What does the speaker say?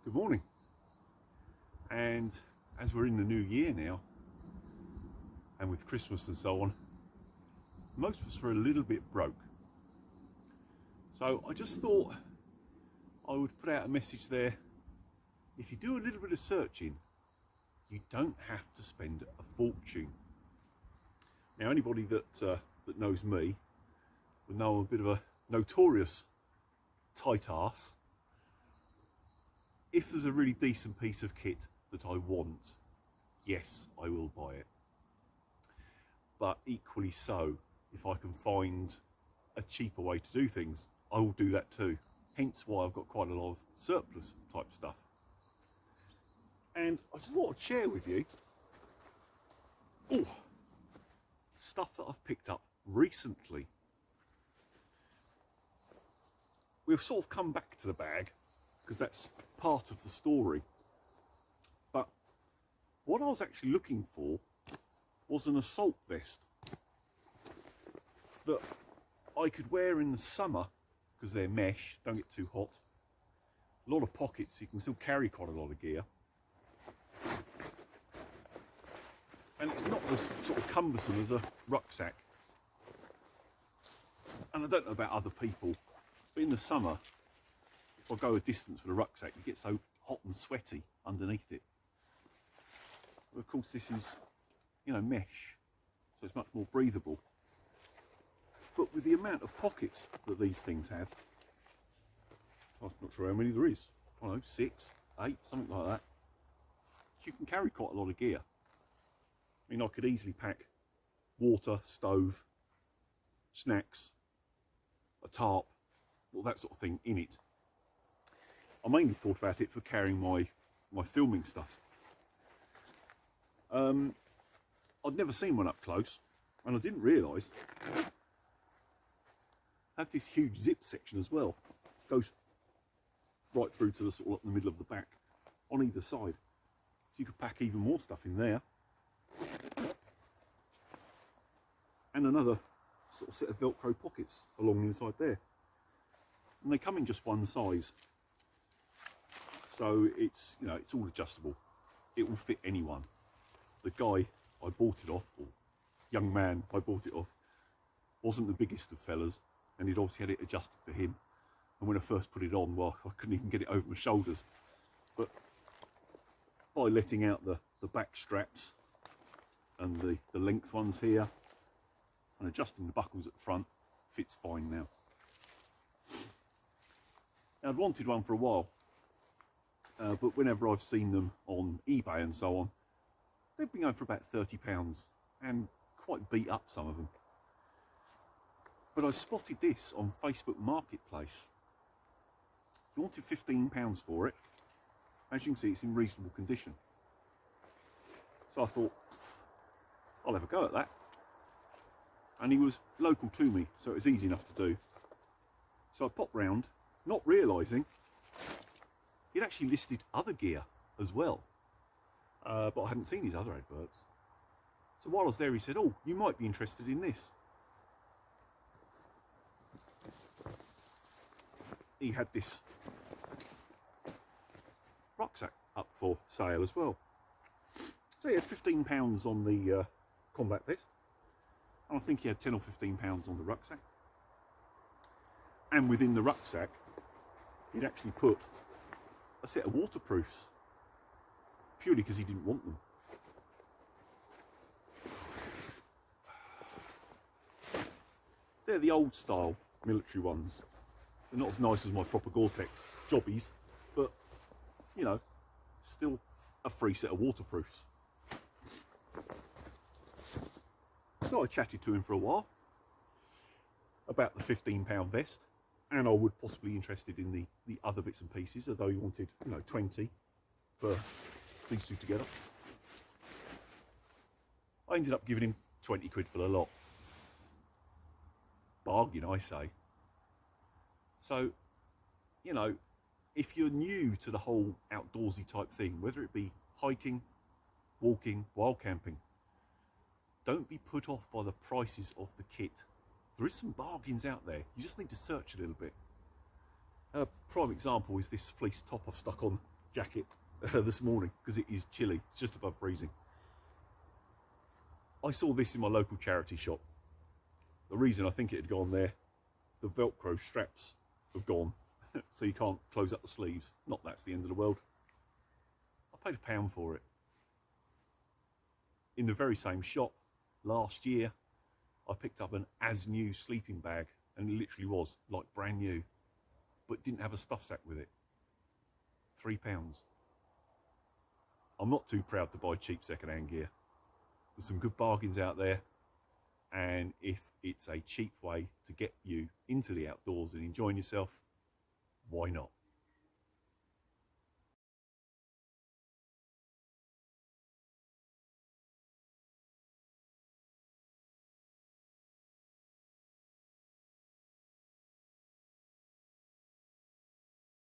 Good morning. And as we're in the new year now, and with Christmas and so on, most of us are a little bit broke. So I just thought I would put out a message there. If you do a little bit of searching, you don't have to spend a fortune. Now, anybody that knows me will know I'm a bit of a notorious tight ass. If there's a really decent piece of kit that I want, yes, I will buy it. But equally so, if I can find a cheaper way to do things, I will do that too. Hence why I've got quite a lot of surplus type stuff. And I just thought I'd share with you stuff that I've picked up recently. We've sort of come back to the bag because that's part of the story. But what I was actually looking for was an assault vest that I could wear in the summer because they're mesh, don't get too hot. A lot of pockets, you can still carry quite a lot of gear. And it's not as sort of cumbersome as a rucksack. And I don't know about other people, but in the summer, if I go a distance with a rucksack, you get so hot and sweaty underneath it. But of course this is, mesh, so it's much more breathable. But with the amount of pockets that these things have, I'm not sure how many there is. I don't know, 6, 8, something like that. You can carry quite a lot of gear. I mean, I could easily pack water, stove, snacks, a tarp, all that sort of thing in it. I mainly thought about it for carrying my filming stuff. I'd never seen one up close, and I didn't realise it had this huge zip section as well. Goes right through to the sort of up the middle of the back on either side. So you could pack even more stuff in there. And another sort of set of Velcro pockets along the inside there. And they come in just one size. So it's, it's all adjustable. It will fit anyone. The guy I bought it off, or young man I bought it off, wasn't the biggest of fellas, and he'd obviously had it adjusted for him. And when I first put it on, well, I couldn't even get it over my shoulders. But by letting out the back straps and the length ones here, and adjusting the buckles at the front, fits fine now. Now, I'd wanted one for a while, but whenever I've seen them on eBay and so on, they've been going for about £30 and quite beat up, some of them. But I spotted this on Facebook Marketplace. He wanted £15 for it. As you can see, it's in reasonable condition. So I thought, I'll have a go at that. And he was local to me, so it was easy enough to do. So I popped round, not realising he'd actually listed other gear as well. But I hadn't seen his other adverts. So while I was there, he said, "Oh, you might be interested in this." He had this rucksack up for sale as well. So he had £15 on the combat vest. And I think he had 10 or £15 on the rucksack. And within the rucksack, he'd actually put a set of waterproofs, purely because he didn't want them. They're the old style military ones. They're not as nice as my proper Gore-Tex jobbies, but, still a free set of waterproofs. So I chatted to him for a while about the £15 vest, and I would possibly be interested in the other bits and pieces, although he wanted, 20 for these two together. I ended up giving him 20 quid for the lot. Bargain, I say. So, if you're new to the whole outdoorsy type thing, whether it be hiking, walking, wild camping, don't be put off by the prices of the kit. There is some bargains out there. You just need to search a little bit. A prime example is this fleece top I've stuck on jacket this morning because it is chilly. It's just above freezing. I saw this in my local charity shop. The reason I think it had gone there, the Velcro straps have gone, so you can't close up the sleeves. Not that's the end of the world. I paid £1 for it. In the very same shop last year, I picked up an as new sleeping bag, and it literally was like brand new, but didn't have a stuff sack with it. £3. I'm not too proud to buy cheap second-hand gear. There's some good bargains out there, and if it's a cheap way to get you into the outdoors and enjoying yourself, why not?